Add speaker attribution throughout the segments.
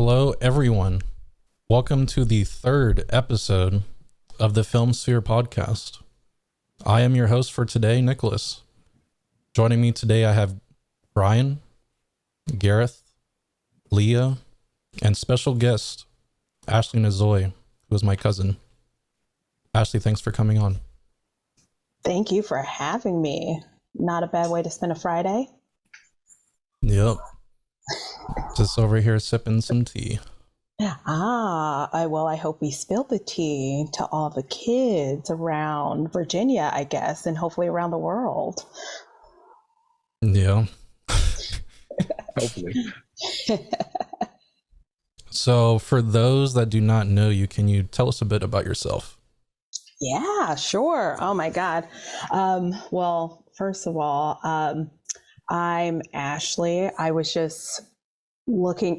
Speaker 1: Hello, everyone. Welcome to the third episode of the Film Sphere podcast. I am your host for today, Nicholas. Joining me today, I have Bryan, Gareth, Leya, and special guest, Ashley Nozoe, who is my cousin. Ashley, thanks for coming on.
Speaker 2: Thank you for having me. Not a bad way to spend a Friday.
Speaker 1: Yep. Just over here sipping some tea.
Speaker 2: I hope we spilled the tea to all the kids around Virginia, I guess, and hopefully around the world.
Speaker 1: Yeah.
Speaker 3: Hopefully.
Speaker 1: So for those that do not know you, can you tell us a bit about yourself?
Speaker 2: Yeah, sure. Oh my God. Well, first of all, I'm Ashley. I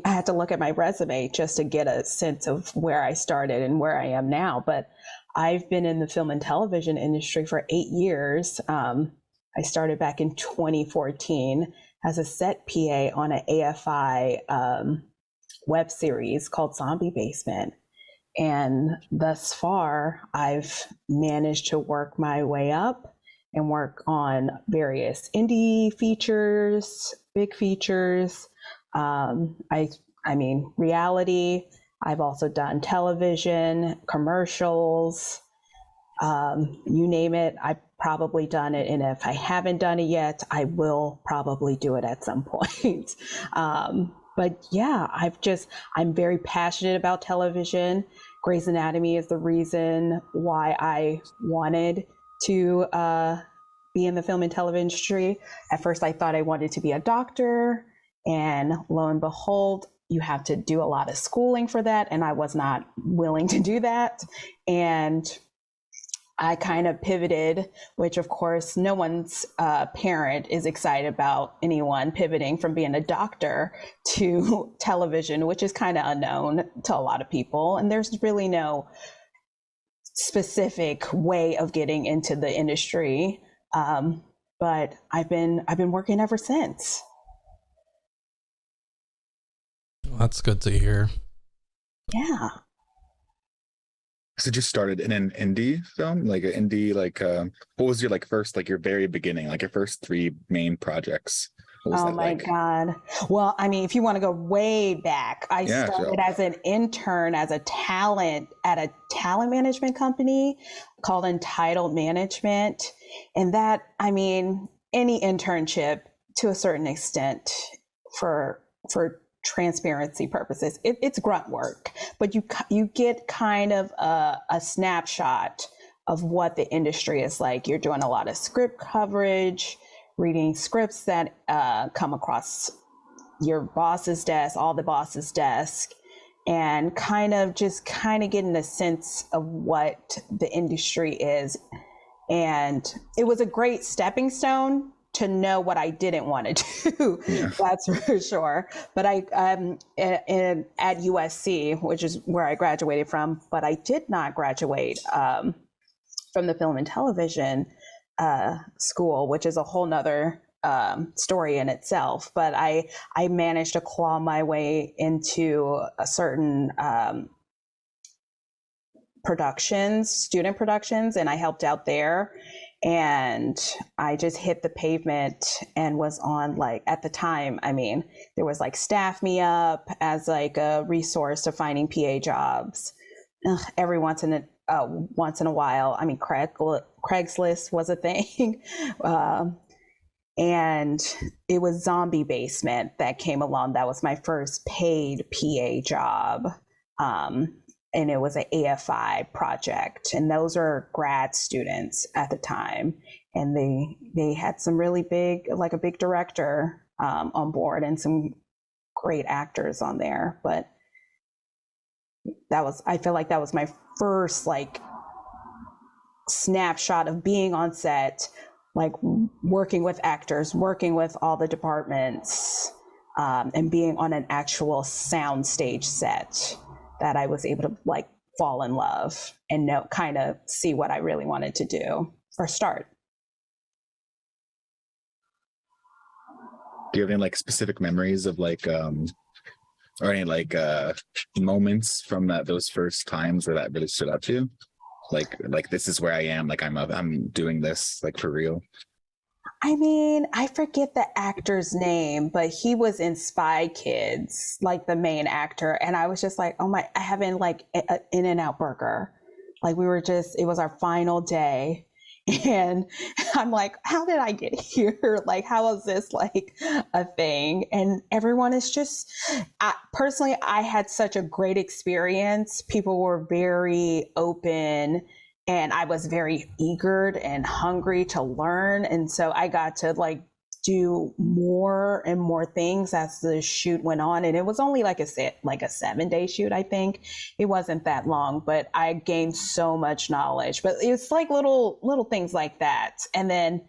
Speaker 2: had to look at my resume just to get a sense of where I started and where I am now. But I've been in the film and television industry for 8 years. I started back in 2014 as a set PA on an AFI web series called Zombie Basement. And thus far, I've managed to work my way up and work on various indie features, big features. Reality. I've also done television, commercials, you name it. I've probably done it. And if I haven't done it yet, I will probably do it at some point. But yeah, I'm very passionate about television. Grey's Anatomy is the reason why I wanted to be in the film and television industry. At first, I thought I wanted to be a doctor. And lo and behold, you have to do a lot of schooling for that. And I was not willing to do that. And I kind of pivoted, which of course, no one's parent is excited about anyone pivoting from being a doctor to television, which is kind of unknown to a lot of people. And there's really no specific way of getting into the industry. But I've been working ever since.
Speaker 1: That's good to hear.
Speaker 2: Yeah.
Speaker 3: So you started in an indie film, like an indie, what was your first, your very beginning, your first 3 main projects? What was
Speaker 2: Oh
Speaker 3: that
Speaker 2: my
Speaker 3: like?
Speaker 2: God. Well, if you want to go way back, I
Speaker 3: Yeah,
Speaker 2: started
Speaker 3: sure.
Speaker 2: as an intern as a talent at a talent management company called Entitled Management. And that, any internship to a certain extent for transparency purposes, it's grunt work, but you get kind of a snapshot of what the industry is like. You're doing a lot of script coverage, reading scripts that come across your boss's desk, all the boss's desk, and kind of getting a sense of what the industry is. And it was a great stepping stone to know what I didn't want to do. Yeah. That's for sure. But at USC, which is where I graduated from, but I did not graduate from the film and television school, which is a whole nother story in itself. But I managed to claw my way into a certain student productions, and I helped out there. And I just hit the pavement and was on, at the time, there was Staff Me Up as a resource to finding PA jobs. Every once in a while, Craigslist was a thing. And it was Zombie Basement that came along. That was my first paid PA job. And it was an AFI project. And those are grad students at the time. And they had some really big, a big director on board and some great actors on there. But I feel like that was my first snapshot of being on set, working with actors, working with all the departments, and being on an actual soundstage set, that I was able to fall in love and kind of see what I really wanted to do or start.
Speaker 3: Do you have any specific memories of or any like moments from those first times where that really stood out to you? Like this is where I am. Like I'm doing this like for real.
Speaker 2: I mean, I forget the actor's name, but he was in Spy Kids, like the main actor. And I was just like, oh my, I having like an In-N-Out burger. Like it was our final day. And I'm like, how did I get here? Like, how is this like a thing? And everyone is just, personally, I had such a great experience. People were very open and I was very eager and hungry to learn. And so I got to like do more and more things as the shoot went on. And it was only like a 7-day shoot, I think. It wasn't that long, but I gained so much knowledge. But it's like little things like that. And then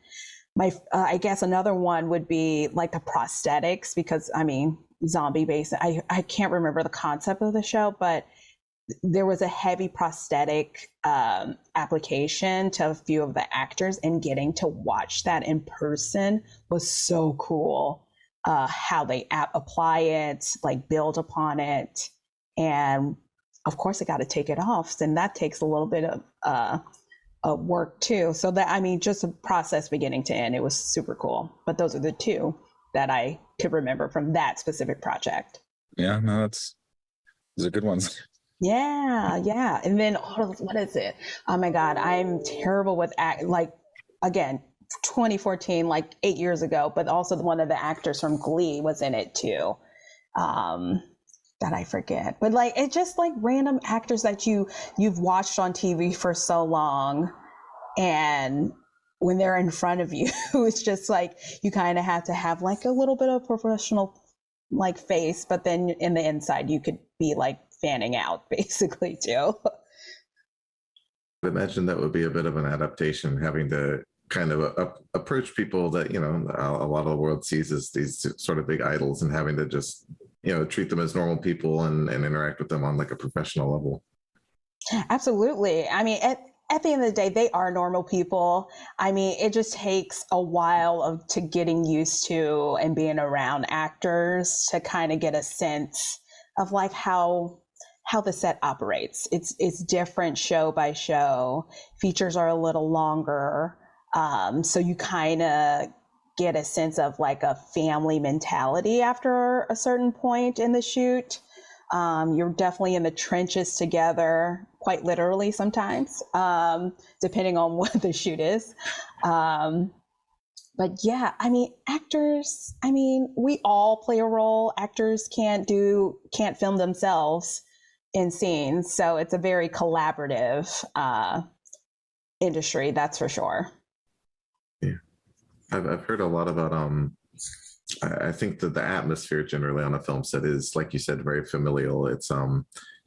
Speaker 2: I guess another one would be like the prosthetics, because I mean, zombie based. I can't remember the concept of the show, but there was a heavy prosthetic application to a few of the actors, and getting to watch that in person was so cool. How they apply it, like build upon it. And of course, I got to take it off. And that takes a little bit of work too. So that, I mean, just a process beginning to end, it was super cool. But those are the two that I could remember from that specific project.
Speaker 3: Yeah, no, those are good ones.
Speaker 2: Yeah. And then what is it? Oh my God, I'm terrible with like, again, 2014, like 8 years ago, but also one of the actors from Glee was in it too. That I forget. But like, it's just like random actors that you've watched on TV for so long, and when they're in front of you, it's just like you kind of have to have like a little bit of professional like face, but then in the inside you could be like fanning out basically too.
Speaker 4: I imagine that would be a bit of an adaptation, having to kind of approach people that, you know, a lot of the world sees as these sort of big idols, and having to just, you know, treat them as normal people and interact with them on like a professional level.
Speaker 2: Absolutely. I mean, at the end of the day, they are normal people. I mean, it just takes a while to getting used to and being around actors to kind of get a sense of like how the set operates. It's different show by show. Features are a little longer. So you kind of get a sense of like a family mentality after a certain point in the shoot. You're definitely in the trenches together, quite literally sometimes, depending on what the shoot is. But yeah, I mean, actors, I mean, we all play a role. Actors can't film themselves in scenes. So it's a very collaborative industry, that's for sure.
Speaker 4: Yeah. I've heard a lot about, I think that the atmosphere generally on a film set is, like you said, very familial. It's,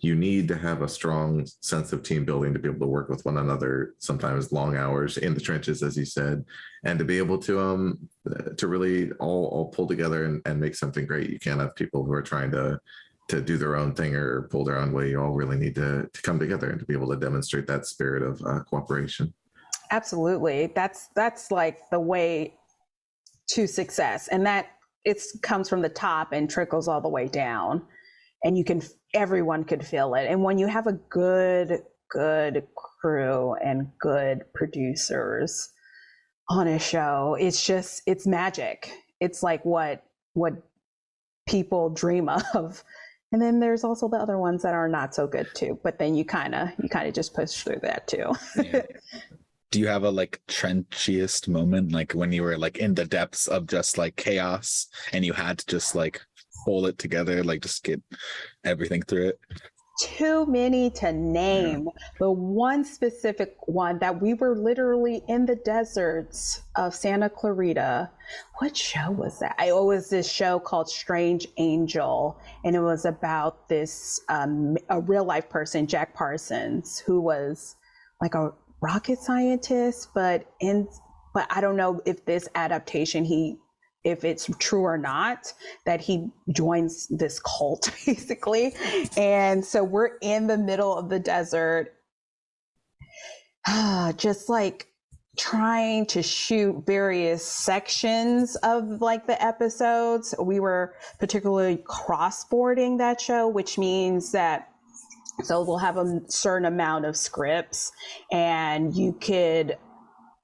Speaker 4: you need to have a strong sense of team building to be able to work with one another, sometimes long hours in the trenches, as you said, and to be able to really all pull together and make something great. You can't have people who are trying to do their own thing or pull their own way. You all really need to come together and to be able to demonstrate that spirit of cooperation. Absolutely.
Speaker 2: That's like the way to success, and that comes from the top and trickles all the way down, and everyone could feel it. And when you have a good crew and good producers on a show, it's magic. It's like what people dream of. And then there's also the other ones that are not so good too, but then you kind of just push through that too.
Speaker 3: Yeah. Do you have a like trenchiest moment, like when you were like in the depths of just like chaos and you had to just like pull it together, like just get everything through it?
Speaker 2: Too many to name. Yeah. The one specific one that we were literally in the deserts of Santa Clarita. What show was that? It was this show called Strange Angel, and it was about this a real life person, Jack Parsons, who was like a rocket scientist, but I don't know if this adaptation if it's true or not, that he joins this cult basically. And so we're in the middle of the desert, just like trying to shoot various sections of like the episodes. We were particularly crossboarding that show, which means that so we'll have a certain amount of scripts and you could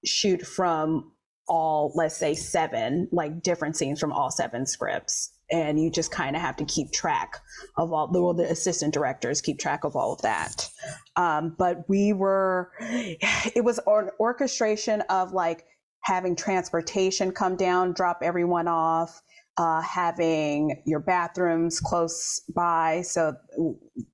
Speaker 2: shoot from all, let's say 7, like different scenes from all 7 scripts. And you just kind of have to keep track of all the assistant directors keep track of all of that. But it was an orchestration of like having transportation come down, drop everyone off, having your bathrooms close by so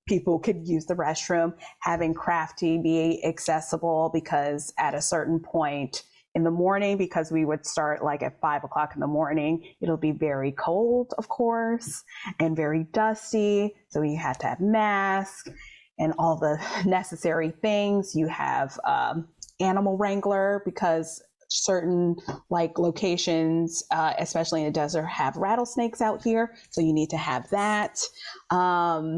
Speaker 2: people could use the restroom, having crafty be accessible because at a certain point in the morning, because we would start like at 5 o'clock in the morning, it'll be very cold, of course, and very dusty. So you have to have masks and all the necessary things. You have animal wrangler because certain like locations, especially in the desert, have rattlesnakes out here. So you need to have that. You're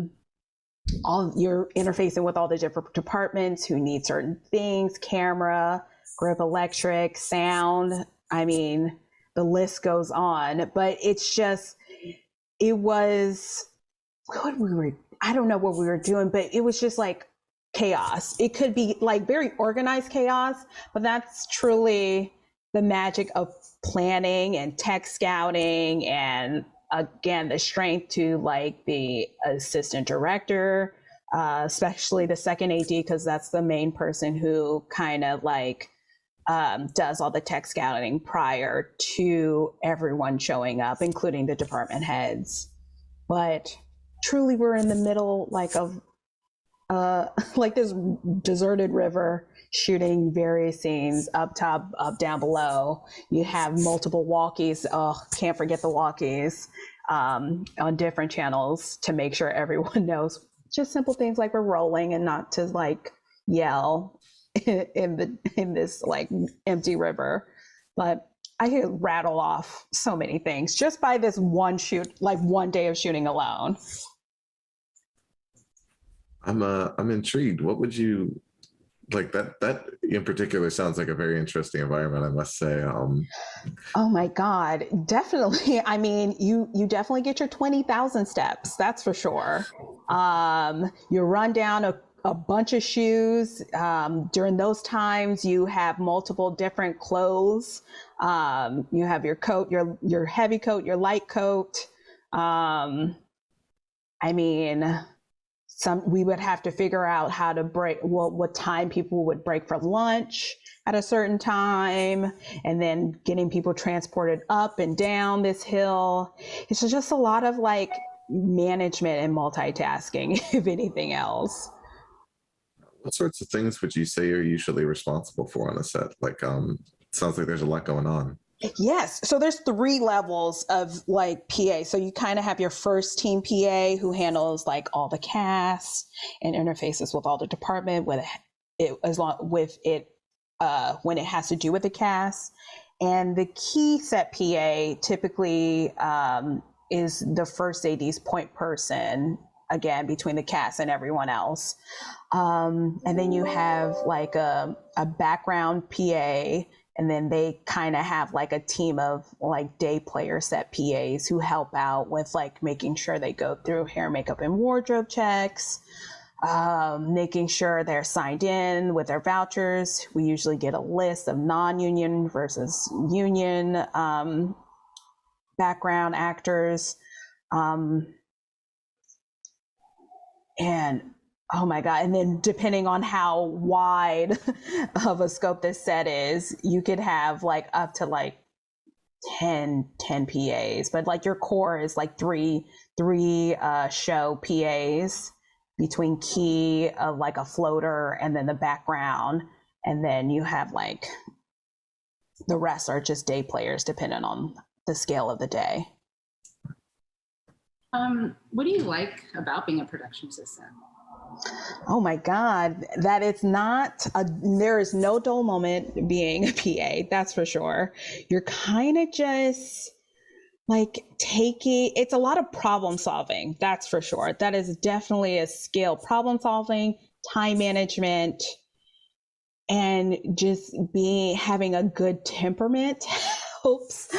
Speaker 2: interfacing with all the different departments who need certain things, camera, grip, electric, sound. I mean, the list goes on, but it's just, it was, I don't know what we were doing, but it was just like chaos. It could be like very organized chaos, but that's truly the magic of planning and tech scouting. And again, the strength to like the assistant director, especially the second AD, because that's the main person who kind of like does all the tech scouting prior to everyone showing up, including the department heads. But truly, we're in the middle like of like this deserted river, shooting various scenes, up top, up down below. You have multiple walkies. Oh, can't forget the walkies on different channels to make sure everyone knows. Just simple things like we're rolling and not to like yell in this like empty river. But I could rattle off so many things just by this one shoot, like one day of shooting alone.
Speaker 4: I'm intrigued. What would you like that in particular sounds like a very interesting environment, I must say.
Speaker 2: Oh my God, definitely. I mean, you definitely get your 20,000 steps. That's for sure. You run down a bunch of shoes. During those times, you have multiple different clothes. You have your coat, your heavy coat, your light coat. I mean, we would have to figure out how to break, what time people would break for lunch at a certain time, and then getting people transported up and down this hill. It's just a lot of like management and multitasking, if anything else.
Speaker 4: What sorts of things would you say you're usually responsible for on a set? Like, it sounds like there's a lot going on.
Speaker 2: Yes. So there's 3 levels of like PA. So you kind of have your first team PA who handles like all the cast and interfaces with all the department when it has to do with the cast. And the key set PA typically is the first AD's point person, again, between the cast and everyone else. And then you have like a background PA, and then they kind of have like a team of like day player set PAs who help out with like making sure they go through hair, makeup, and wardrobe checks, making sure they're signed in with their vouchers. We usually get a list of non-union versus union background actors. And oh my God. And then depending on how wide of a scope this set is, you could have like up to like 10 PAs, but like your core is like three show PAs between key of like a floater and then the background. And then you have like the rest are just day players depending on the scale of the day.
Speaker 5: What do you like about being a production assistant?
Speaker 2: Oh my God, that it's not there is no dull moment being a PA, that's for sure. You're kind of just like it's a lot of problem solving, that's for sure. That is definitely a skill. Problem solving, time management, and just having a good temperament helps,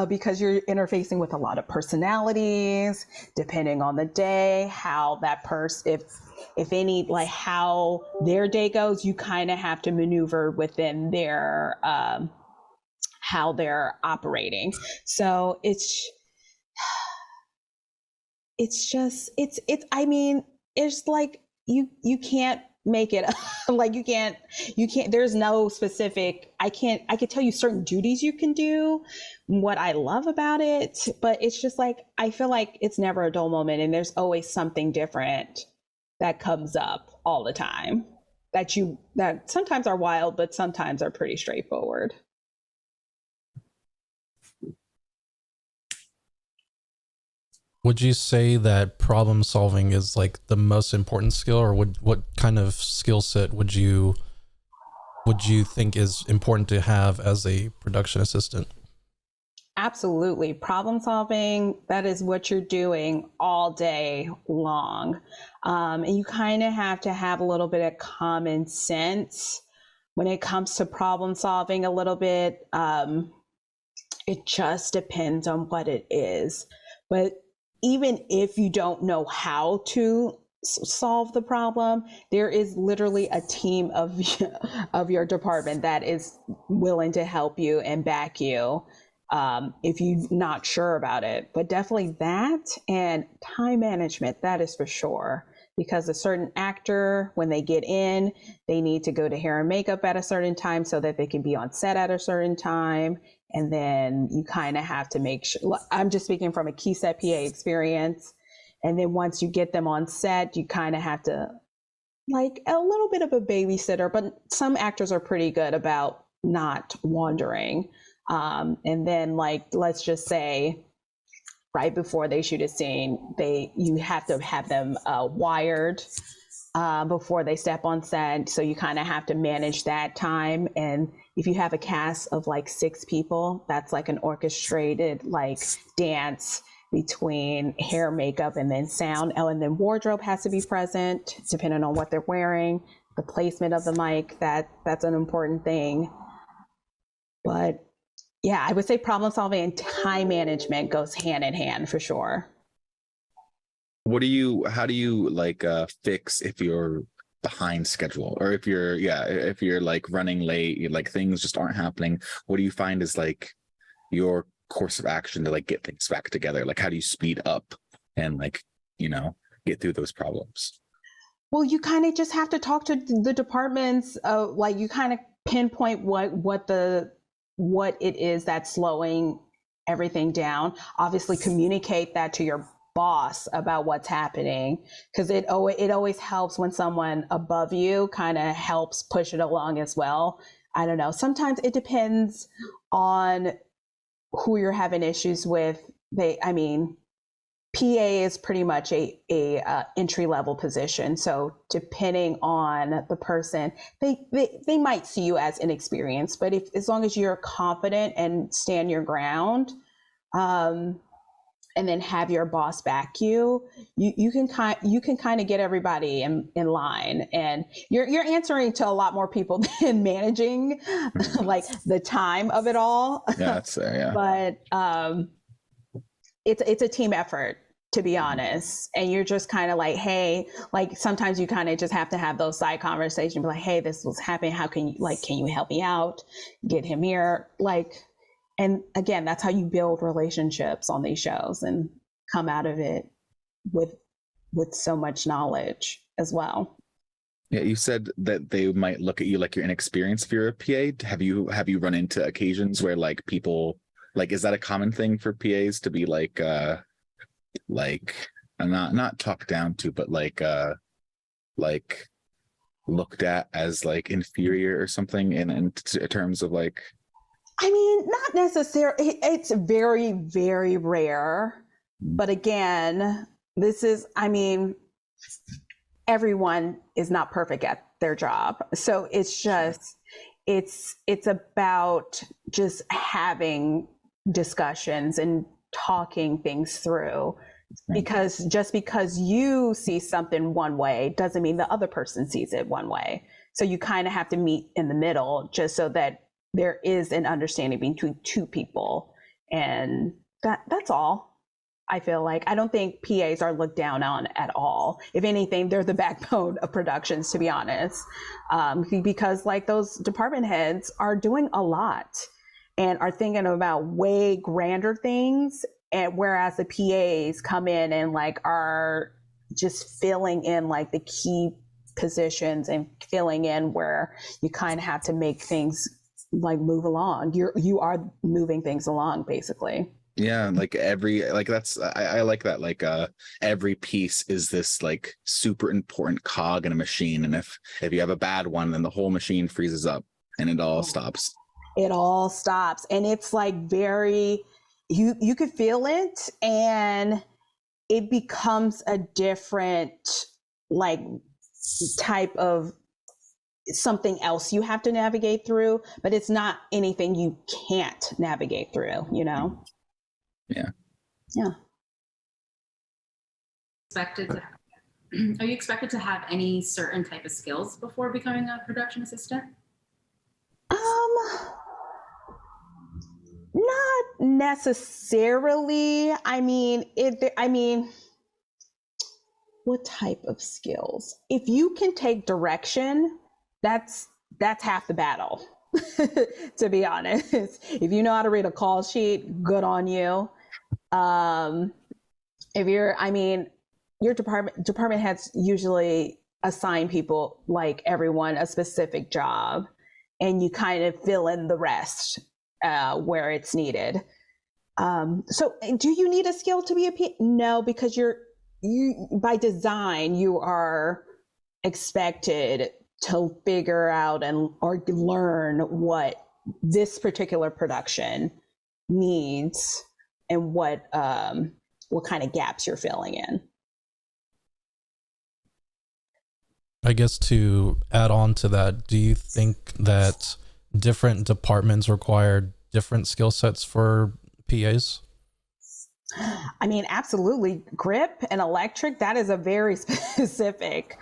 Speaker 2: because you're interfacing with a lot of personalities, depending on the day, how that person, if any, like how their day goes, you kind of have to maneuver within their how they're operating. So it's I mean, it's like you can't make it like you can't there's no specific, I could tell you certain duties you can do, what I love about it, but it's just like I feel like it's never a dull moment, and there's always something different that comes up all the time that sometimes are wild, but sometimes are pretty straightforward.
Speaker 1: Would you say that problem solving is like the most important skill, or what kind of skill set would you think is important to have as a production assistant?
Speaker 2: Absolutely. Problem solving, that is what you're doing all day long. And you kind of have to have a little bit of common sense when it comes to problem solving a little bit. It just depends on what it is. But even if you don't know how to solve the problem, there is literally a team of your department that is willing to help you and back you if you're not sure about it. But definitely that, and time management, that is for sure. Because a certain actor, when they get in, they need to go to hair and makeup at a certain time so that they can be on set at a certain time. And then you kind of have to make sure, I'm just speaking from a key set PA experience. And then once you get them on set, you kind of have to, like, a little bit of a babysitter, but some actors are pretty good about not wandering. And then, like, let's just say right before they shoot a scene, you have to have them wired before they step on set. So you kind of have to manage that time. And if you have a cast of like 6 people, that's like an orchestrated like dance between hair, makeup, and then sound. Oh, and then wardrobe has to be present depending on what they're wearing. The placement of the mic, that's an important thing. But yeah, I would say problem solving and time management goes hand in hand for sure.
Speaker 3: How do you like fix if you're behind schedule, or if you're like running late, like things just aren't happening? What do you find is like your course of action to like get things back together? Like, how do you speed up and like, get through those problems?
Speaker 2: Well, you kind of just have to talk to the departments, like you kind of pinpoint what it is that's slowing everything down. Obviously communicate that to your boss about what's happening, because it always helps when someone above you kind of helps push it along as well. I don't know. Sometimes it depends on who you're having issues with. PA is pretty much a entry level position. So depending on the person, they might see you as inexperienced, but as long as you're confident and stand your ground, and then have your boss back you can kind of get everybody in line, and you're answering to a lot more people than managing like the time of it all.
Speaker 3: Yeah, that's fair, yeah.
Speaker 2: But it's a team effort, to be honest. And you're just kind of like, hey, like sometimes you kind of just have to have those side conversations, be like, hey, this was happening. How can you help me out? Get him here. Like, and again, that's how you build relationships on these shows and come out of it with so much knowledge as well.
Speaker 3: Yeah, you said that they might look at you like you're inexperienced if you're a PA. Have you run into occasions where like people, like, is that a common thing for PAs to be like not talked down to, but like looked at as like inferior or something in terms of like?
Speaker 2: I mean, not necessarily. It's very, very rare. But again, everyone is not perfect at their job. So it's just, it's about just having discussions and talking things through. Because just because you see something one way doesn't mean the other person sees it one way. So you kind of have to meet in the middle just so that there is an understanding between two people. And that's all. I feel like I don't think PAs are looked down on at all. If anything, they're the backbone of productions, to be honest, because like those department heads are doing a lot and are thinking about way grander things. And whereas the PAs come in and like are just filling in like the key positions and filling in where you kind of have to make things like move along. You are moving things along basically.
Speaker 3: Yeah, like that's I like that, like every piece is this like super important cog in a machine, and if you have a bad one, then the whole machine freezes up and it all stops.
Speaker 2: It all stops, and it's like very you could feel it, and it becomes a different like type of something else you have to navigate through, but it's not anything you can't navigate through, you know?
Speaker 3: Yeah.
Speaker 5: Are you expected to have any certain type of skills before becoming a production assistant?
Speaker 2: Not necessarily. I mean, what type of skills? If you can take direction, that's half the battle. To be honest, if you know how to read a call sheet, good on you. If your department heads usually assign people, like everyone, a specific job, and you kind of fill in the rest where it's needed. So do you need a skill to be a PA? No, because you by design, you are expected to figure out or learn what this particular production needs and what kind of gaps you're filling in.
Speaker 1: I guess to add on to that, do you think that different departments require different skill sets for PAs?
Speaker 2: I mean, absolutely. Grip and electric, that is a very specific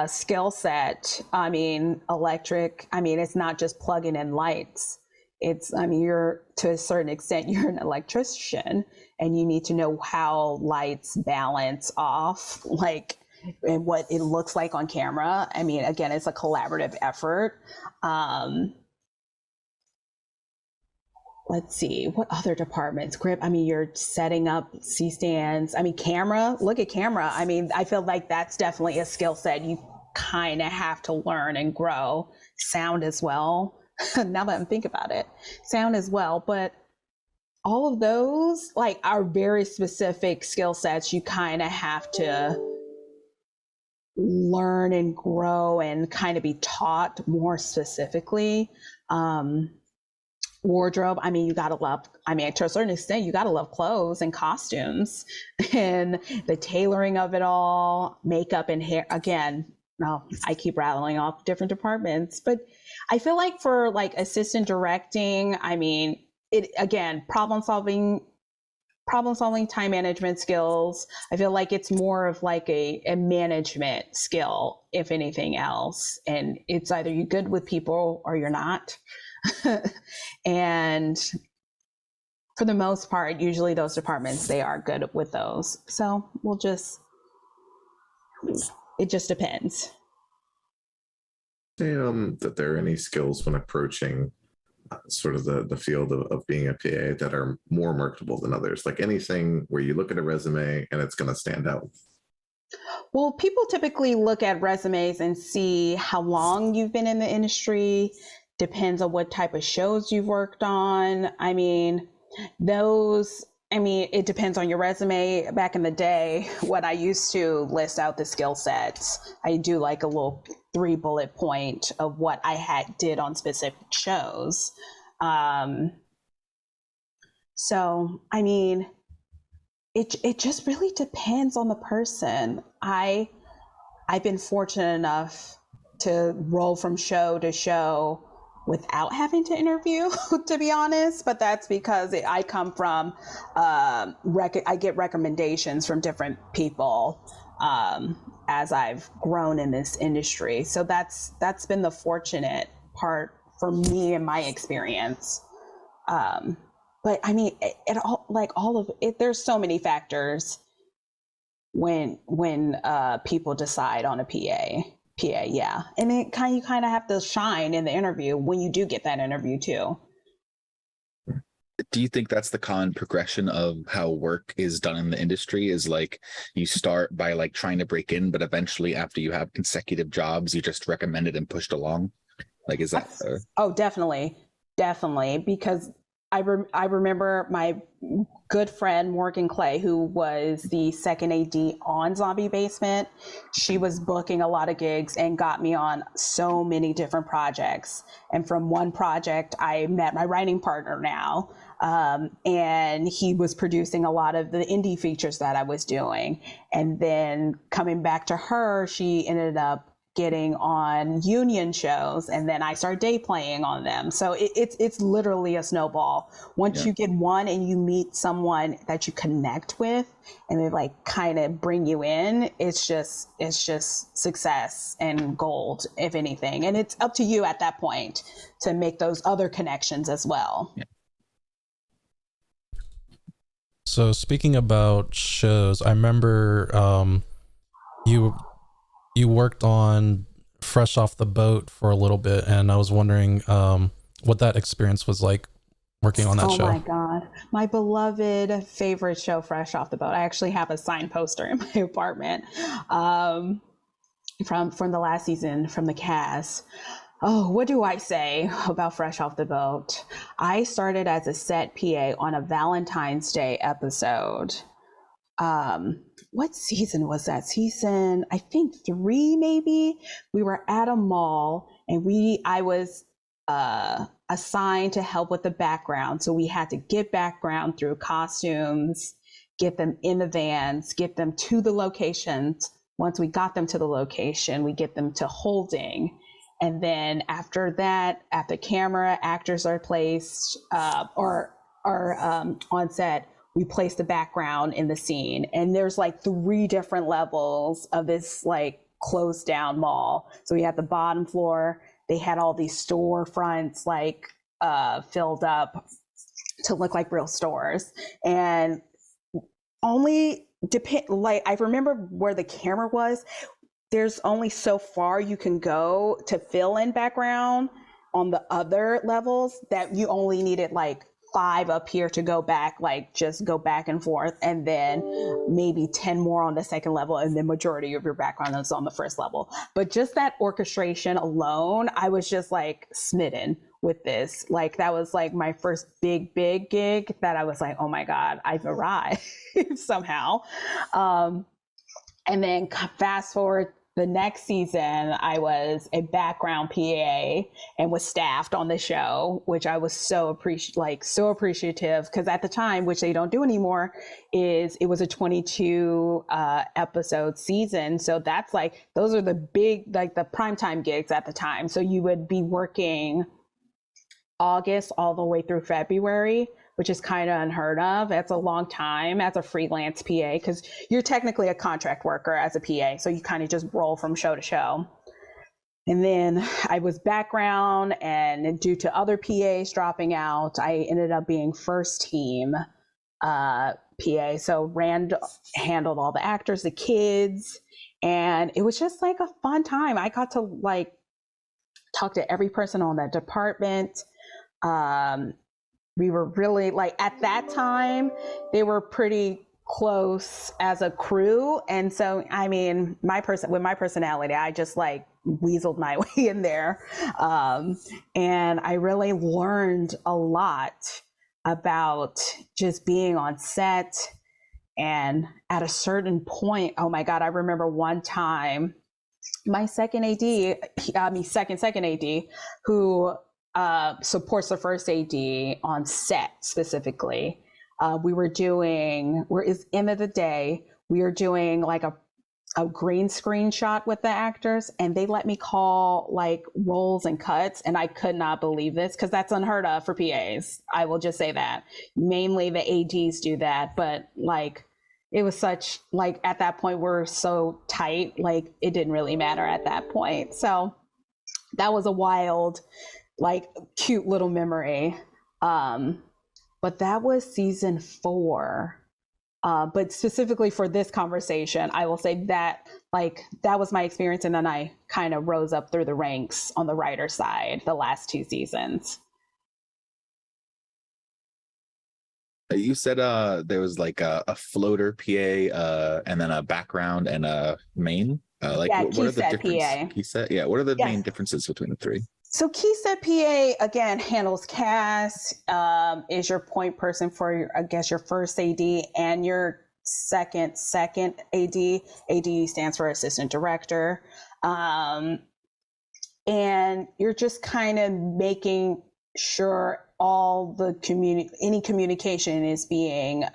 Speaker 2: skill set. I mean, electric, it's not just plugging in lights. You're, to a certain extent, you're an electrician, and you need to know how lights balance off, like, and what it looks like on camera. I mean, again, it's a collaborative effort. Let's see, what other departments? Grip, you're setting up C-stands. Camera, look at camera. I feel like that's definitely a skill set you kind of have to learn and grow. Sound as well. Now that I'm thinking about it, sound as well. But all of those are very specific skill sets you kind of have to learn and grow and kind of be taught more specifically. Wardrobe, you gotta love, to a certain extent, you gotta love clothes and costumes and the tailoring of it all, makeup and hair. Again, I keep rattling off different departments, but I feel like for assistant directing, problem solving, time management skills. I feel like it's more of a management skill, if anything else. And it's either you're good with people or you're not. And for the most part, usually those departments, they are good with those. So it just depends.
Speaker 4: Say that there are any skills when approaching sort of the field of being a PA that are more marketable than others, like anything where you look at a resume and it's going to stand out.
Speaker 2: Well, people typically look at resumes and see how long you've been in the industry. Depends on what type of shows you've worked on. It depends on your resume. Back in the day, what I used to list out the skill sets, I do a little 3 bullet point of what I did on specific shows. It just really depends on the person. I've been fortunate enough to roll from show to show without having to interview, to be honest, but that's because I come from, I get recommendations from different people as I've grown in this industry. So that's been the fortunate part for me in my experience. But I mean, it all, like all of it, there's so many factors when people decide on a PA, yeah. And you kind of have to shine in the interview when you do get that interview too.
Speaker 3: Do you think that's the common progression of how work is done in the industry? Is like you start by like trying to break in, but eventually after you have consecutive jobs, you're just recommended and pushed along? Like, is that
Speaker 2: Oh, definitely because I remember my good friend Morgan Clay, who was the second AD on Zombie Basement. She was booking a lot of gigs and got me on so many different projects. And from one project, I met my writing partner now, and he was producing a lot of the indie features that I was doing. And then coming back to her, she ended up getting on union shows, and then I started day playing on them. So it's literally a snowball. Once you get one and you meet someone that you connect with and they like kind of bring you in, it's just success and gold, if anything. And it's up to you at that point to make those other connections as well.
Speaker 3: Yeah.
Speaker 1: So speaking about shows, I remember you worked on Fresh Off the Boat for a little bit, and I was wondering what that experience was like working on that show.
Speaker 2: Oh my God. My beloved favorite show, Fresh Off the Boat. I actually have a signed poster in my apartment from the last season, from the cast. Oh, what do I say about Fresh Off the Boat? I started as a set PA on a Valentine's Day episode. What season was that? Season, I think 3 maybe. We were at a mall and I was assigned to help with the background. So we had to get background through costumes, get them in the vans, get them to the locations. Once we got them to the location, we get them to holding. And then after that, at the camera, actors are placed or on set, we place the background in the scene. And there's like 3 different levels of this like closed down mall. So we had the bottom floor. They had all these storefronts like filled up to look like real stores. And only like I remember where the camera was. There's only so far you can go to fill in background on the other levels, that you only needed like 5 up here to go back, like just go back and forth, and then maybe 10 more on the second level, and the majority of your background is on the first level. But just that orchestration alone, I was just like smitten with this. Like that was like my first big gig that I was like, oh my God, I've arrived somehow. And then fast forward the next season, I was a background PA and was staffed on the show, which I was so appreciative, because at the time, which they don't do anymore, it was a 22 episode season. So that's like, those are the big, like the primetime gigs at the time. So you would be working August all the way through February, which is kind of unheard of. That's a long time as a freelance PA, because you're technically a contract worker as a PA. So you kind of just roll from show to show. And then I was background, and due to other PAs dropping out, I ended up being first team PA. So handled all the actors, the kids, and it was just like a fun time. I got to like talk to every person on that department. We were really like, at that time, they were pretty close as a crew. And so, I mean, with my personality, I just like weaseled my way in there. And I really learned a lot about just being on set. And at a certain point, oh my God, I remember one time my second AD, who supports the first AD on set specifically. End of the day, we were doing like a green screen shot with the actors, and they let me call like rolls and cuts, and I could not believe this, because that's unheard of for PAs. I will just say that. Mainly the ADs do that, but like it was such, like, at that point we're so tight, like it didn't really matter at that point. So that was a wild, like, cute little memory. But that was season 4. But specifically for this conversation, I will say that, like, that was my experience, and then I kind of rose up through the ranks on the writer side the last 2 seasons.
Speaker 3: You said there was like a floater PA, and then a background and a main. Like
Speaker 2: Yeah,
Speaker 3: what are the
Speaker 2: key set
Speaker 3: differences?
Speaker 2: PA.
Speaker 3: Key set, yeah. What are the
Speaker 2: Yes.
Speaker 3: main differences between the 3?
Speaker 2: So key set PA, again, handles cast, is your point person for your, I guess, your first AD and your second AD. AD stands for assistant director. And you're just kind of making sure all the any communication is being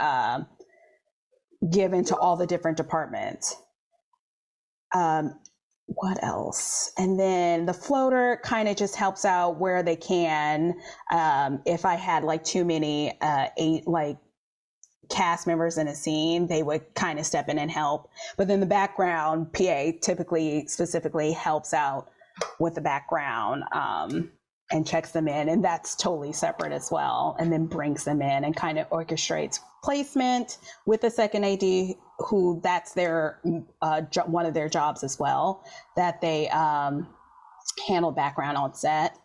Speaker 2: given to all the different departments. What else? And then the floater kind of just helps out where they can. If I had like too many like cast members in a scene, they would kind of step in and help. But then the background PA typically specifically helps out with the background and checks them in, and that's totally separate as well, and then brings them in and kind of orchestrates placement with the second AD, who that's their one of their jobs as well, that they handle background on set.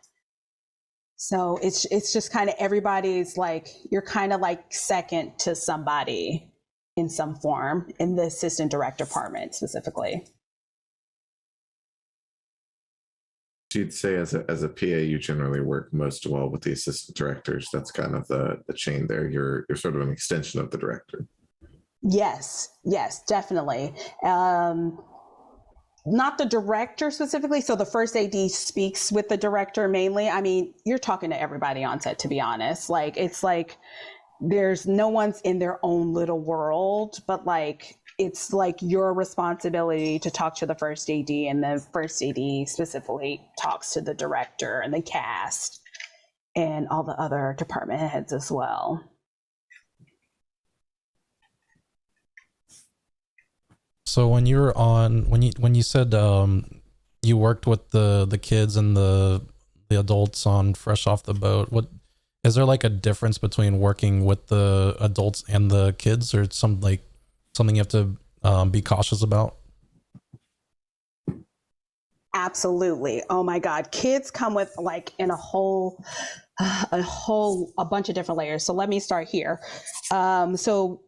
Speaker 2: So it's just kind of everybody's, like, you're kind of like second to somebody in some form in the assistant director department specifically.
Speaker 4: You'd say as a PA, you generally work most well with the assistant directors. That's kind of the chain there. You're sort of an extension of the director.
Speaker 2: Yes, definitely. Not the director specifically. So the first AD speaks with the director mainly. I mean, you're talking to everybody on set, to be honest. Like, it's like there's no one's in their own little world, but like it's like your responsibility to talk to the first AD, and the first AD specifically talks to the director and the cast and all the other department heads as well.
Speaker 1: So when you were on, when you said you worked with the kids and the adults on Fresh Off the Boat, what is there like a difference between working with the adults and the kids, or something you have to be cautious about?
Speaker 2: Absolutely. Oh my God. Kids come with like in a bunch of different layers. So let me start here. So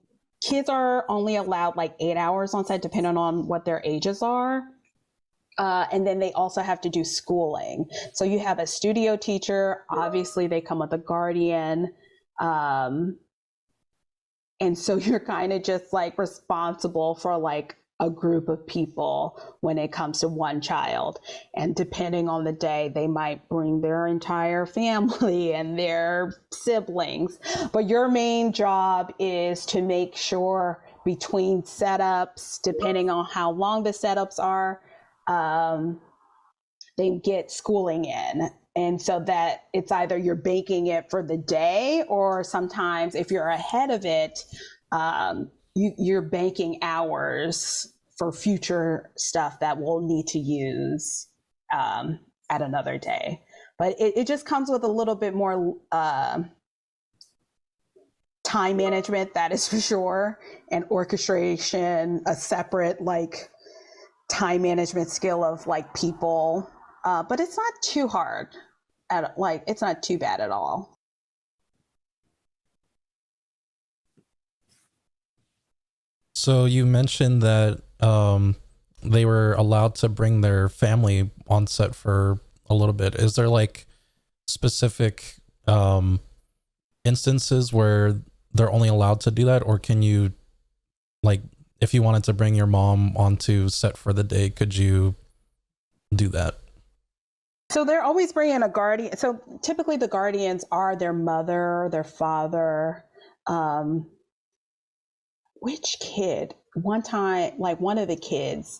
Speaker 2: kids are only allowed like 8 hours on set, depending on what their ages are. And then they also have to do schooling. So you have a studio teacher. Obviously, they come with a guardian. And so you're kind of just like responsible for like a group of people when it comes to one child. And depending on the day, they might bring their entire family and their siblings. But your main job is to make sure between setups, depending on how long the setups are, they get schooling in. And so that it's either you're baking it for the day, or sometimes if you're ahead of it, you're banking hours for future stuff that we'll need to use at another day. But it just comes with a little bit more time management, that is for sure, and orchestration, a separate like time management skill of like people. But it's not too hard, it's not too bad at all.
Speaker 1: So you mentioned that they were allowed to bring their family on set for a little bit. Is there like specific instances where they're only allowed to do that, or can you, like, if you wanted to bring your mom onto set for the day, could you do that?
Speaker 2: So they're always bringing a guardian. So typically the guardians are their mother, their father. Which kid? One time, like one of the kids,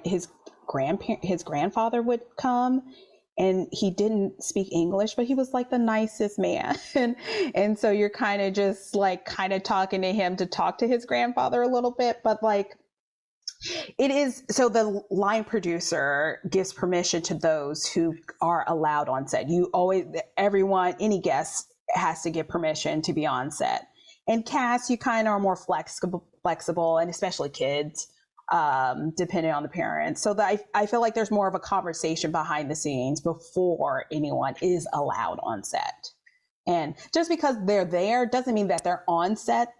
Speaker 2: his grandfather would come, and he didn't speak English, but he was like the nicest man. And so you're kind of just like kind of talking to him to talk to his grandfather a little bit, but like it is, so the line producer gives permission to those who are allowed on set. You always, everyone, any guest has to get permission to be on set. And cast, you kind of are more flexible, and especially kids, depending on the parents. So that I feel like there's more of a conversation behind the scenes before anyone is allowed on set. And just because they're there doesn't mean that they're on set.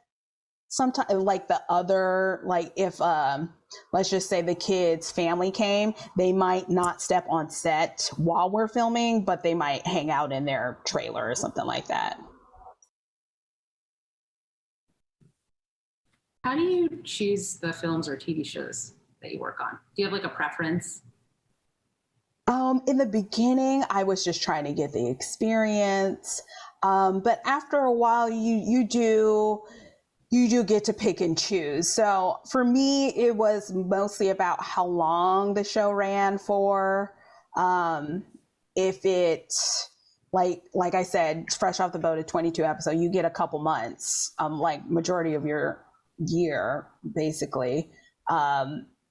Speaker 2: Sometimes, like the other, like if let's just say the kid's family came, they might not step on set while we're filming, but they might hang out in their trailer or something like that.
Speaker 5: How do you choose the films or TV shows that you work on? Do you have like a preference?
Speaker 2: In the beginning, I was just trying to get the experience, but after a while, you do get to pick and choose. So for me, it was mostly about how long the show ran for. If it, like I said, fresh off the boat at 22 episodes, you get a couple months, like majority of your year, basically,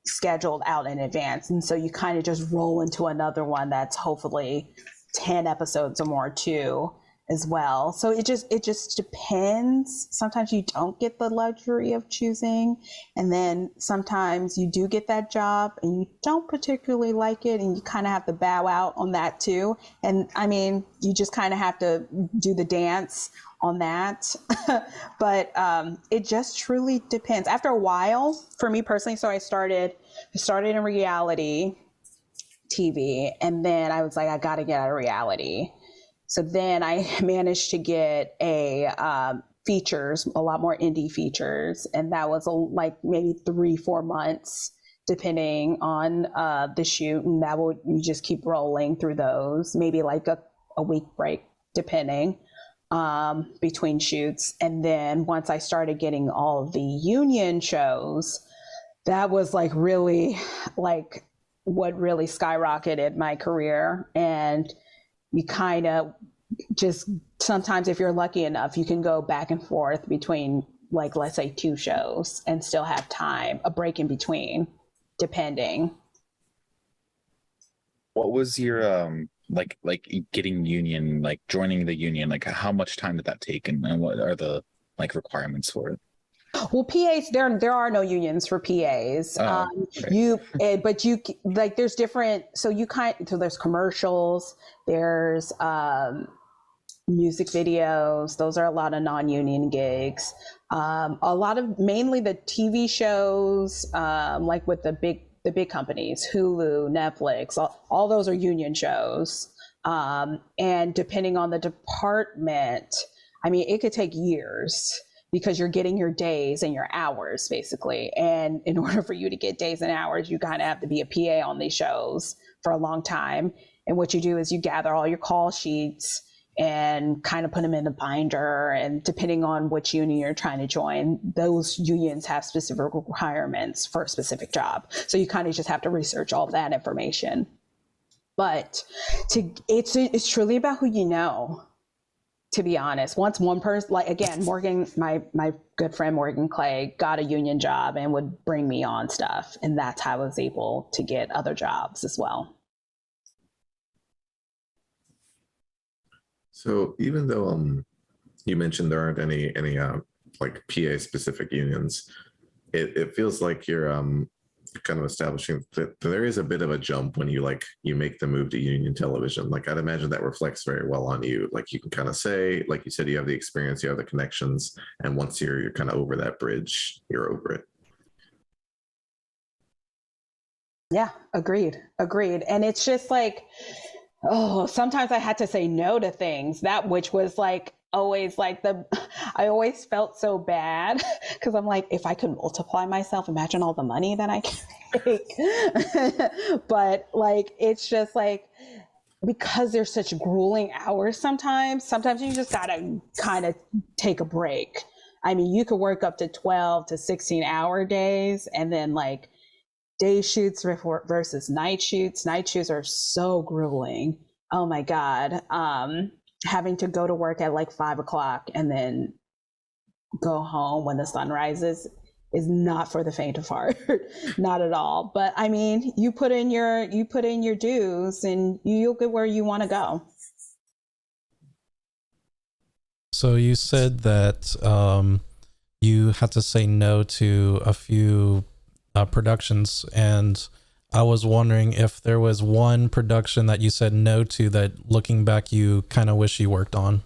Speaker 2: scheduled out in advance. And so you kind of just roll into another one that's hopefully 10 episodes or more too, as well. So it just depends. Sometimes you don't get the luxury of choosing, and then sometimes you do get that job and you don't particularly like it, and you kind of have to bow out on that too. And I mean, you just kind of have to do the dance on that. But it just truly depends. After a while, for me personally, so I started in reality TV, and then I was like, I got to get out of reality. So then I managed to get features, a lot more indie features. And that was like maybe 3-4 months, depending on the shoot. And you just keep rolling through those, maybe like a week break, depending between shoots. And then once I started getting all of the union shows, that was like really like what really skyrocketed my career. And you kind of just, sometimes if you're lucky enough, you can go back and forth between, like, let's say 2 shows and still have time, a break in between, depending.
Speaker 3: What was your like getting union, like joining the union, like how much time did that take, and what are the like requirements for it?
Speaker 2: Well, PAs, there are no unions for PAs. Right. But you, like, there's different, so there's commercials, there's music videos. Those are a lot of non-union gigs. A lot of, mainly the TV shows, like with the big companies, Hulu, Netflix, all those are union shows. And depending on the department, I mean, it could take years, because you're getting your days and your hours, basically. And in order for you to get days and hours, you kind of have to be a PA on these shows for a long time. And what you do is you gather all your call sheets and kind of put them in a binder. And depending on which union you're trying to join, those unions have specific requirements for a specific job. So you kind of just have to research all that information. But it's truly about who you know. To be honest, once one person, like again, Morgan, my good friend Morgan Clay, got a union job and would bring me on stuff. And that's how I was able to get other jobs as well.
Speaker 4: So even though you mentioned there aren't any like PA specific unions, it feels like you're kind of establishing that there is a bit of a jump when you make the move to union television. Like, I'd imagine that reflects very well on you. Like, you can kind of say, like you said, you have the experience, you have the connections, and once you're kind of over that bridge, you're over it.
Speaker 2: Yeah, agreed. And it's just like, sometimes I had to say no to things, which was like always like I always felt so bad, because I'm like, if I could multiply myself, imagine all the money that I can make. But like, it's just like, because there's such grueling hours sometimes you just gotta kind of take a break. I mean, you could work up to 12 to 16 hour days, and then like day shoots versus night shoots. Night shoots are so grueling. oh my God, having to go to work at like 5 o'clock and then go home when the sun rises is not for the faint of heart. Not at all. But I mean, you put in your dues and you'll get where you want to go.
Speaker 1: So you said that you had to say no to a few productions, and I was wondering if there was one production that you said no to that, looking back, you kind of wish you worked on.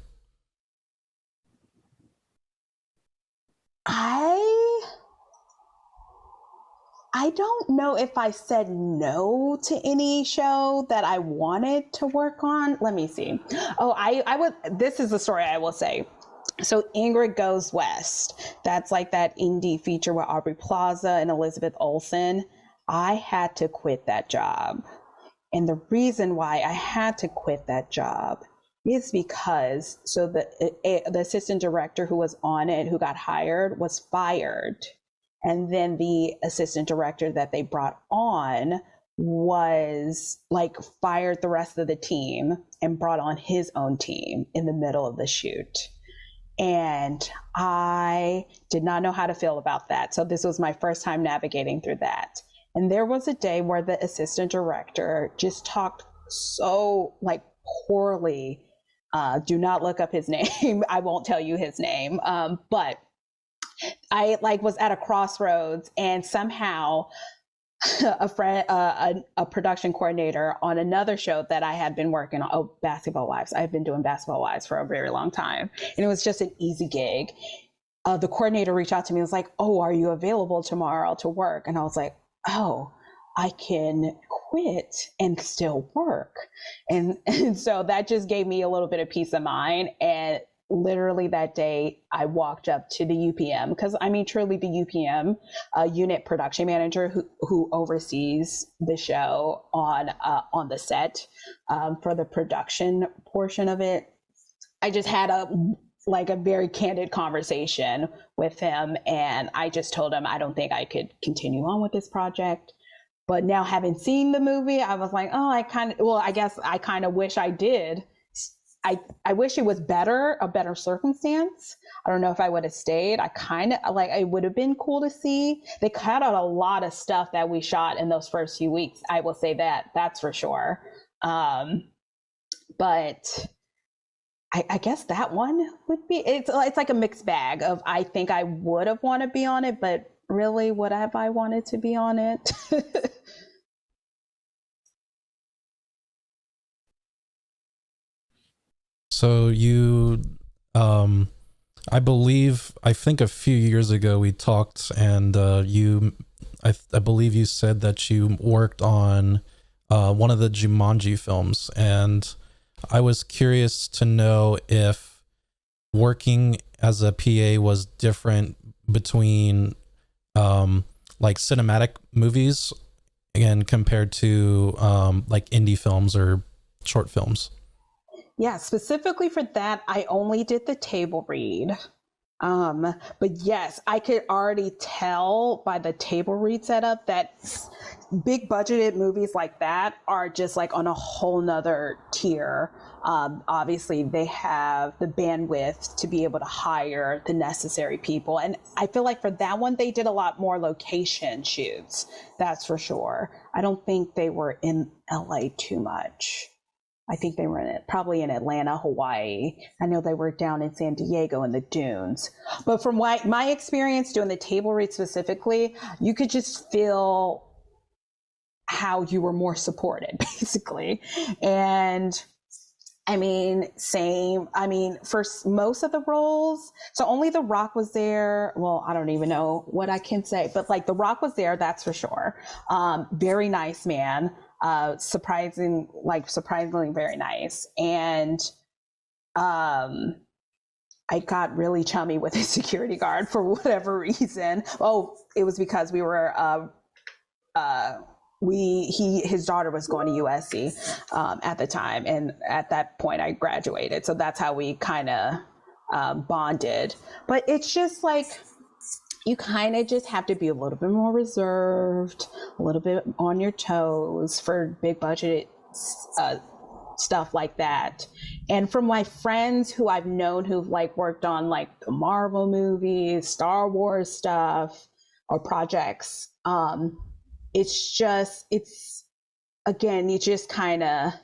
Speaker 2: I don't know if I said no to any show that I wanted to work on. Let me see. Oh, I would. This is the story I will say. So Ingrid Goes West. That's like that indie feature with Aubrey Plaza and Elizabeth Olsen. I had to quit that job. And the reason why I had to quit that job is because the assistant director who was on it, who got hired, was fired. And then the assistant director that they brought on was like fired the rest of the team and brought on his own team in the middle of the shoot. And I did not know how to feel about that. So this was my first time navigating through that. And there was a day where the assistant director just talked so like poorly. Do not look up his name. I won't tell you his name. But I like was at a crossroads, and somehow a friend, a production coordinator on another show that I had been working on, Basketball Wives. I've been doing Basketball Wives for a very long time, and it was just an easy gig. The coordinator reached out to me and was like, "Oh, are you available tomorrow to work?" And I was like, "Oh, I can quit and still work." And so that just gave me a little bit of peace of mind. And literally that day I walked up to the UPM, because I mean, truly the UPM unit production manager who oversees the show on the set for the production portion of it. I just had a very candid conversation with him, and I just told him I don't think I could continue on with this project. But now, having seen the movie, I was like, oh, I guess I kind of wish I did. I wish it was a better circumstance. I don't know if I would have stayed. I kind of it would have been cool to see. They cut out a lot of stuff that we shot in those first few weeks. I will say that's for sure. But I guess that one would be, it's like a mixed bag of, I think I would have wanted to be on it, but really, would have I wanted to be on it?
Speaker 1: So you, I think a few years ago we talked, and I believe you said that you worked on one of the Jumanji films, and I was curious to know if working as a PA was different between like cinematic movies and compared to like indie films or short films.
Speaker 2: Yeah, specifically for that, I only did the table read. But yes, I could already tell by the table read setup that big budgeted movies like that are just like on a whole nother tier. Obviously, they have the bandwidth to be able to hire the necessary people. And I feel like for that one, they did a lot more location shoots. That's for sure. I don't think they were in LA too much. I think they were probably in Atlanta, Hawaii. I know they were down in San Diego in the dunes. But from my experience doing the table read specifically, you could just feel how you were more supported, basically. And I mean, same. I mean, for most of the roles, so only The Rock was there. Well, I don't even know what I can say, but like The Rock was there, that's for sure. Very nice man. Surprisingly very nice. And I got really chummy with his security guard for whatever reason. Oh, it was because we were his daughter was going to USC at the time, and at that point I graduated, so that's how we kind of bonded. But it's just like, you kind of just have to be a little bit more reserved, a little bit on your toes for big budget stuff like that. And from my friends who I've known who've like worked on like the Marvel movies, Star Wars stuff, or projects, it's again, you sign that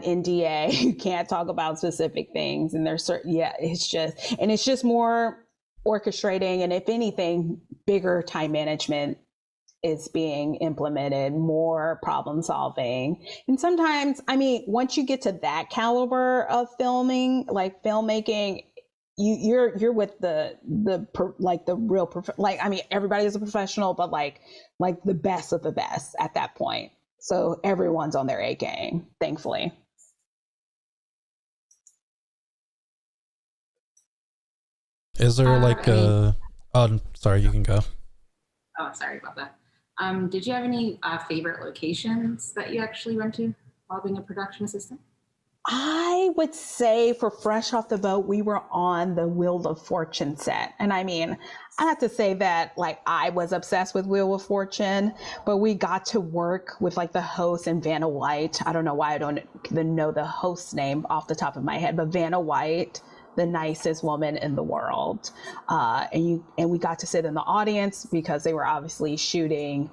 Speaker 2: NDA. You can't talk about specific things, and there's certain, it's just more orchestrating, and if anything, bigger time management is being implemented, more problem solving. And sometimes, I mean, once you get to that caliber of filmmaking, you're with the real I mean, everybody is a professional, but like the best of the best at that point. So everyone's on their A game, thankfully.
Speaker 1: Is there oh, sorry, you can go.
Speaker 5: Oh, sorry about that. Did you have any favorite locations that you actually went to while being a production assistant?
Speaker 2: I would say for Fresh Off the Boat, we were on the Wheel of Fortune set. And I mean, I have to say that like I was obsessed with Wheel of Fortune, but we got to work with like the host and Vanna White. I don't know why I don't even know the host's name off the top of my head, but Vanna White, the nicest woman in the world. And we got to sit in the audience because they were obviously shooting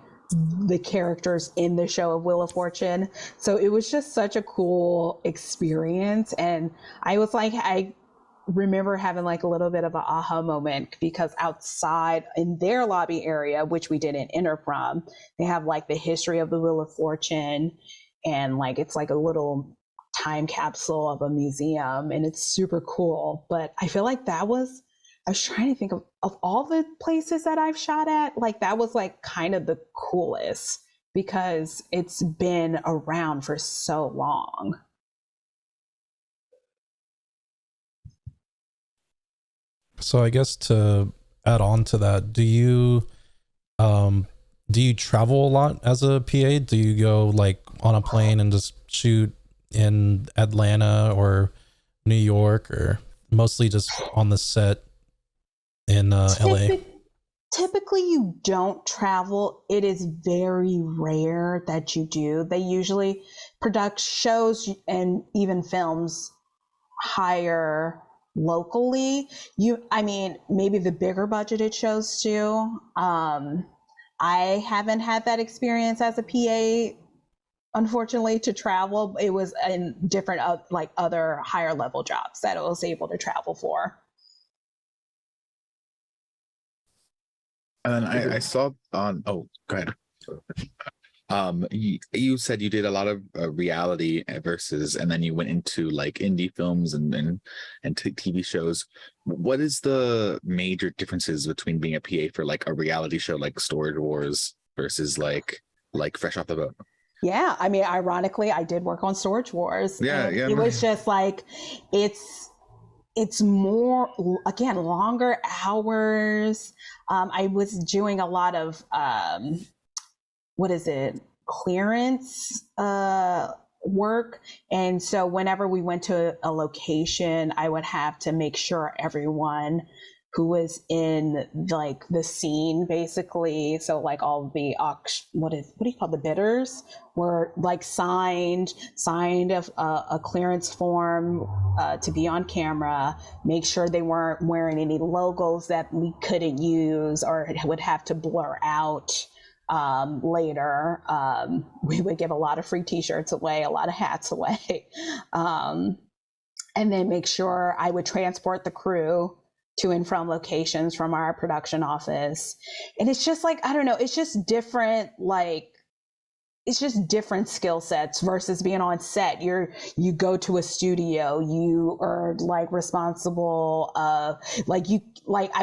Speaker 2: the characters in the show of Wheel of Fortune. So it was just such a cool experience. And I remember having like a little bit of an aha moment, because outside in their lobby area, which we didn't enter from, they have like the history of the Wheel of Fortune, and like it's like a little time capsule of a museum, and it's super cool. But I feel like I was trying to think of all the places that I've shot at, like that was like kind of the coolest because it's been around for so long.
Speaker 1: So I guess to add on to that, do you travel a lot as a PA? Do you go like on a plane and just shoot in Atlanta or New York, or mostly just on the set in LA?
Speaker 2: Typically you don't travel. It is very rare that you do. They usually product shows and even films hire locally. I mean, maybe the bigger budgeted shows too. I haven't had that experience as a PA, unfortunately, to travel. It was in different like other higher level jobs that I was able to travel for.
Speaker 3: And then I saw on. Oh, go ahead. You said you did a lot of reality versus, and then you went into like indie films and TV shows. What is the major differences between being a PA for like a reality show like Storage Wars versus like Fresh Off the Boat?
Speaker 2: Yeah, I mean, ironically, I did work on Storage Wars.
Speaker 3: Yeah, yeah.
Speaker 2: It was just like it's more, again, longer hours. I was doing a lot of clearance work, and so whenever we went to a location, I would have to make sure everyone who was in like the scene, basically, so like all the what do you call the bidders, were like signed a clearance form to be on camera, make sure they weren't wearing any logos that we couldn't use or would have to blur out later. We would give a lot of free t-shirts away, a lot of hats away, and then make sure I would transport the crew to and from locations from our production office. And it's just like, I don't know, it's just different, it's just different skill sets versus being on set. You go to a studio, you are like responsible, I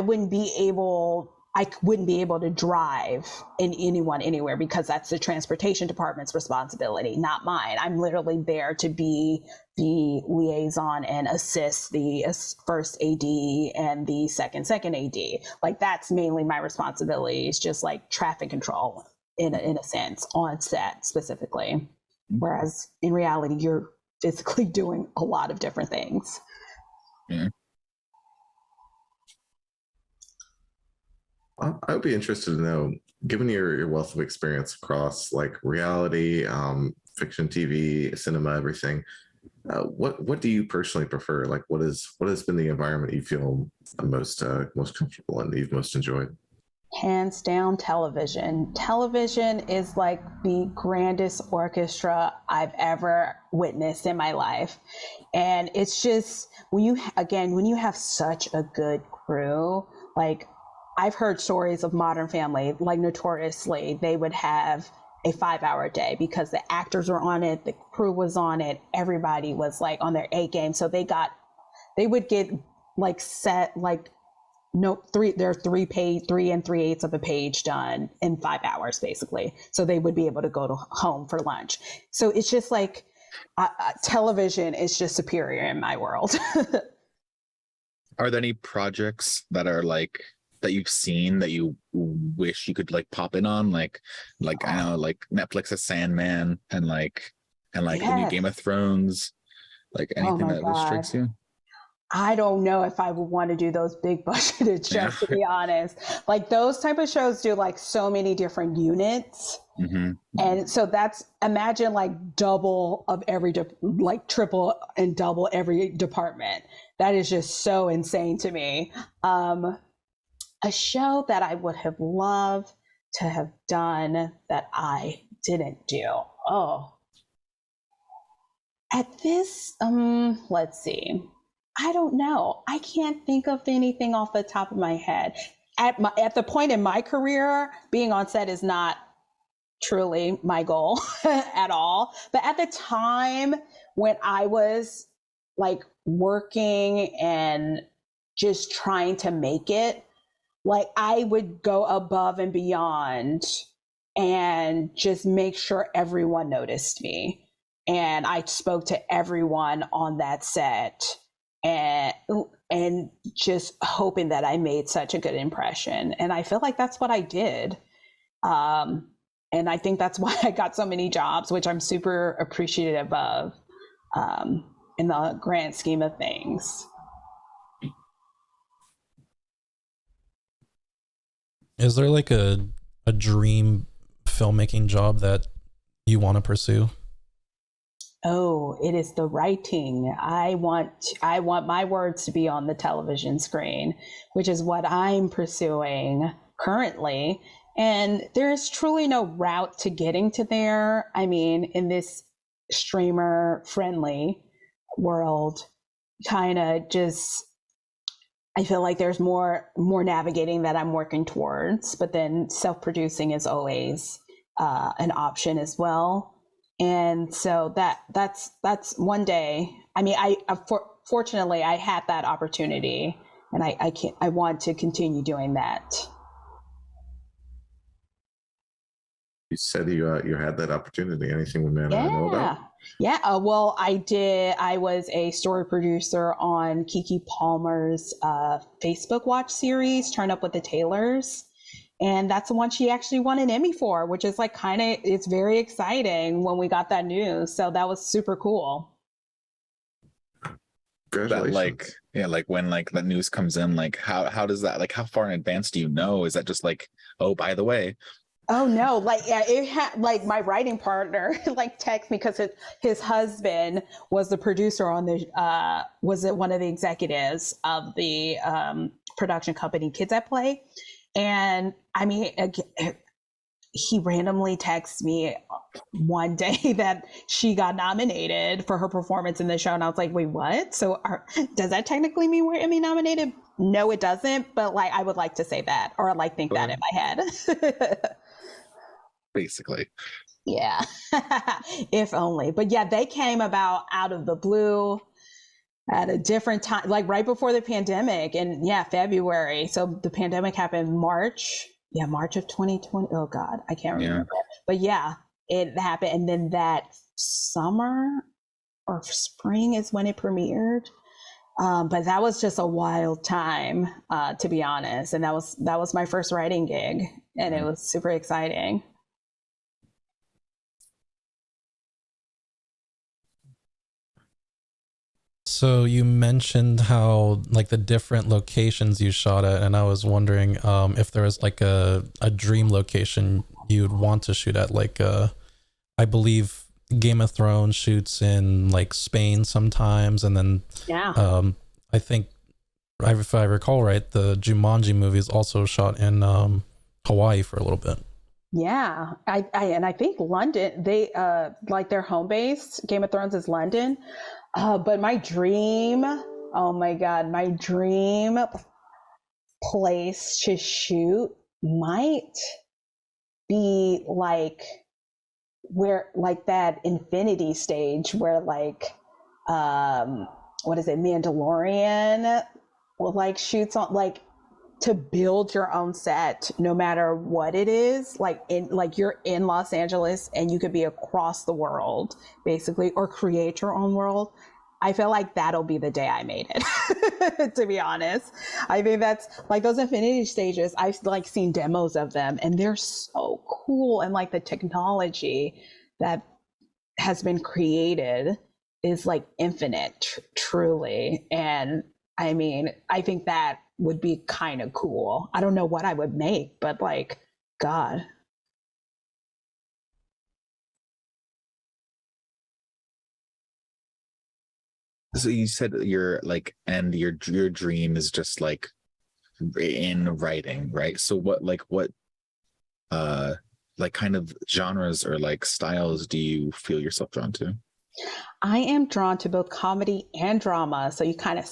Speaker 2: wouldn't be able to drive anyone anywhere, because that's the transportation department's responsibility, not mine. I'm literally there to be the liaison and assist the first AD and the second AD. Like that's mainly my responsibility. It's just like traffic control in a sense on set specifically. Whereas in reality, you're physically doing a lot of different things.
Speaker 3: Yeah.
Speaker 4: I would be interested to know, given your wealth of experience across like reality, fiction, TV, cinema, everything. What do you personally prefer? Like, what has been the environment you feel most comfortable in, that you've most enjoyed?
Speaker 2: Hands down, television. Television is like the grandest orchestra I've ever witnessed in my life. And it's just when you have such a good crew, like I've heard stories of Modern Family, like notoriously, they would have a 5-hour day because the actors were on it, the crew was on it, everybody was like on their A game. So they would get like set like they're 3 3/8 of a page done in 5 hours basically. So they would be able to go to home for lunch. So it's just like television is just superior in my world.
Speaker 3: Are there any projects that are like that you've seen that you wish you could like pop in on? Like I know like Netflix's Sandman and like the new Game of Thrones. Like anything that restricts you?
Speaker 2: I don't know if I would want to do those big budgeted shows, to be honest. Like those type of shows do like so many different units.
Speaker 3: Mm-hmm.
Speaker 2: And so imagine like double of like triple and double every department. That is just so insane to me. A show that I would have loved to have done that I didn't do. Oh, at this, let's see. I don't know. I can't think of anything off the top of my head. At the point in my career, being on set is not truly my goal at all. But at the time when I was like working and just trying to make it, like I would go above and beyond and just make sure everyone noticed me. And I spoke to everyone on that set and just hoping that I made such a good impression. And I feel like that's what I did. And I think that's why I got so many jobs, which I'm super appreciative of in the grand scheme of things.
Speaker 1: Is there like a dream filmmaking job that you want to pursue?
Speaker 2: Oh, it is the writing. I want my words to be on the television screen, which is what I'm pursuing currently. And there is truly no route to getting to there. I mean, in this streamer friendly world, kind of just, I feel like there's more navigating that I'm working towards, but then self-producing is always an option as well. And so that's one day. I mean, fortunately I had that opportunity, and I want to continue doing that.
Speaker 4: You said you had that opportunity. Anything we may not know about?
Speaker 2: Yeah. Well, I did. I was a story producer on Keke Palmer's Facebook Watch series, Turn Up with the Taylors. And that's the one she actually won an Emmy for, which is like it's very exciting when we got that news. So that was super cool.
Speaker 4: Congratulations.
Speaker 3: That like when like the news comes in, like how does that, like how far in advance do you know? Is that just like, oh, by the way?
Speaker 2: Oh no, like it had like my writing partner like text me because his husband was the producer on the was it one of the executives of the production company Kids at Play. And I mean, he randomly texts me one day that she got nominated for her performance in the show. And I was like, wait, what? So does that technically mean we're Emmy nominated? No, it doesn't. But like, I would like to say that, or like think that in my head.
Speaker 3: Basically.
Speaker 2: Yeah. If only. But yeah, they came about out of the blue at a different time, like right before the pandemic, and February. So the pandemic happened March of 2020. Oh God, I can't remember. But yeah, it happened. And then that summer or spring is when it premiered. But that was just a wild time, to be honest. And that was my first writing gig, and it was super exciting.
Speaker 1: So you mentioned how like the different locations you shot at, and I was wondering if there was like a dream location you'd want to shoot at. Like I believe Game of Thrones shoots in like Spain sometimes, and then I think, if I recall right, the Jumanji movie is also shot in Hawaii for a little bit.
Speaker 2: Yeah, I think London, they like their home base, Game of Thrones is London. But my dream, oh my God, my dream place to shoot might be like where like that infinity stage where like what is it, Mandalorian will like shoots on, like to build your own set no matter what it is, like in like you're in Los Angeles and you could be across the world basically, or create your own world. I feel like that'll be the day I made it. To be honest, I think that's like those infinity stages. I've like seen demos of them and they're so cool, and like the technology that has been created is like infinite, truly. And I mean, I think that would be kind of cool. I don't know what I would make, but like, God.
Speaker 3: So you said your like, and your dream is just like in writing, right? So what like kind of genres or like styles do you feel yourself drawn to?
Speaker 2: I am drawn to both comedy and drama. So you kind of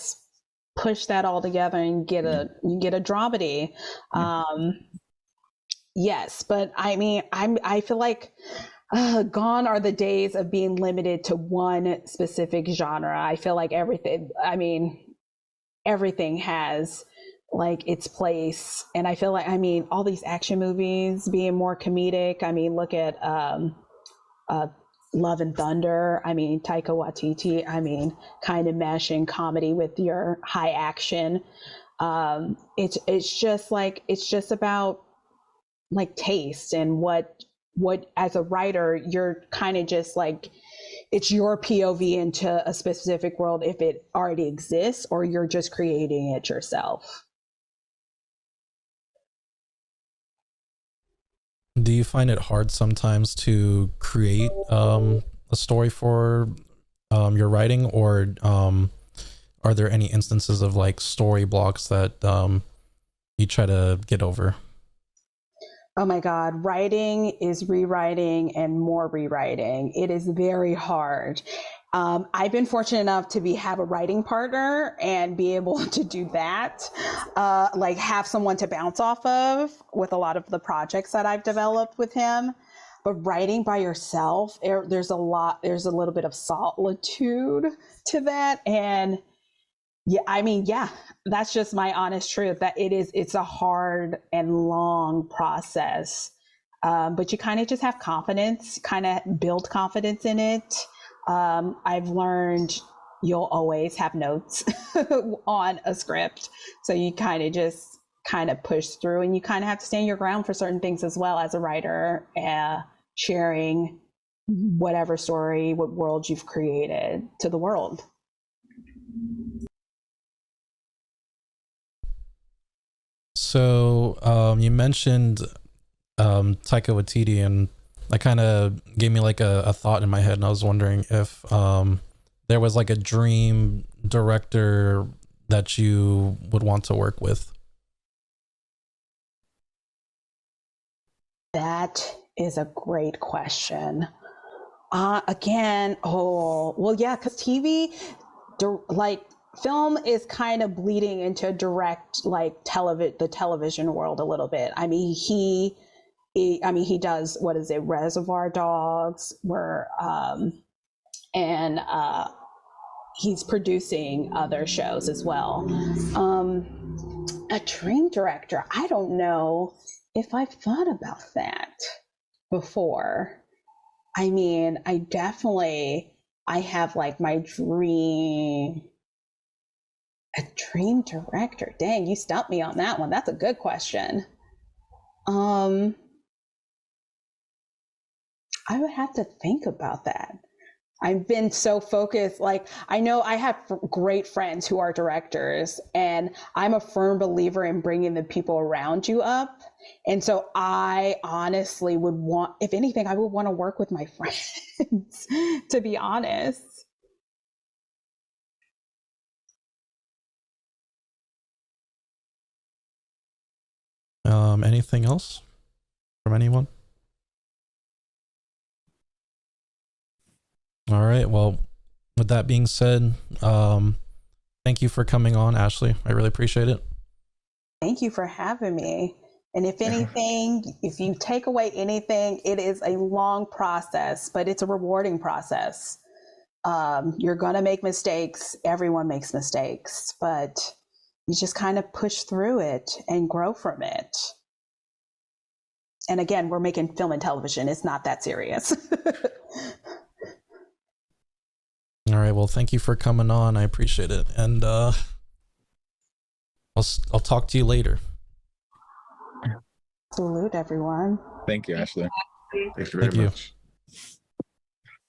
Speaker 2: push that all together and get a dramedy. Yes, but I mean, I feel like gone are the days of being limited to one specific genre. I feel like everything has like its place, and I feel like, I mean, all these action movies being more comedic. I mean, look at Love and Thunder. I mean, Taika Waititi. I mean, kind of mashing comedy with your high action. It's just about like taste and what as a writer you're kind of just like, it's your POV into a specific world if it already exists, or you're just creating it yourself.
Speaker 1: Do you find it hard sometimes to create a story for your writing, or are there any instances of like story blocks that you try to get over?
Speaker 2: Oh my God, writing is rewriting and more rewriting. It is very hard. I've been fortunate enough to have a writing partner and be able to do that, like have someone to bounce off of with a lot of the projects that I've developed with him. But writing by yourself, there's a little bit of solitude to that. And yeah, that's just my honest truth, that it's a hard and long process. But you kind of just have confidence, kind of build confidence in it. I've learned you'll always have notes on a script. So you kind of push through, and you kind of have to stand your ground for certain things as well as a writer, sharing whatever story, what world you've created to the world.
Speaker 1: So you mentioned Taika Waititi, and that kind of gave me like a thought in my head, and I was wondering if there was like a dream director that you would want to work with.
Speaker 2: That is a great question. Again, oh, well, yeah, because TV, like film is kind of bleeding into direct, like the television world a little bit. I mean, he does, what is it, Reservoir Dogs, where, and he's producing other shows as well. A dream director, I don't know if I've thought about that before. I mean, I have like my dream, a dream director. Dang, you stumped me on that one. That's a good question. I would have to think about that. I've been so focused. Like, I know I have great friends who are directors, and I'm a firm believer in bringing the people around you up. And so I honestly would want, if anything, I would want to work with my friends, to be honest.
Speaker 1: Anything else from anyone? All right. Well, with that being said, thank you for coming on, Ashley. I really appreciate it.
Speaker 2: Thank you for having me. And if anything, if you take away anything, it is a long process, but it's a rewarding process. You're going to make mistakes. Everyone makes mistakes, but you just kind of push through it and grow from it. And again, we're making film and television. It's not that serious.
Speaker 1: All right. Well, thank you for coming on. I appreciate it. And I'll talk to you later.
Speaker 2: Salute, everyone.
Speaker 3: Thank you, Ashley.
Speaker 4: Thank you very much.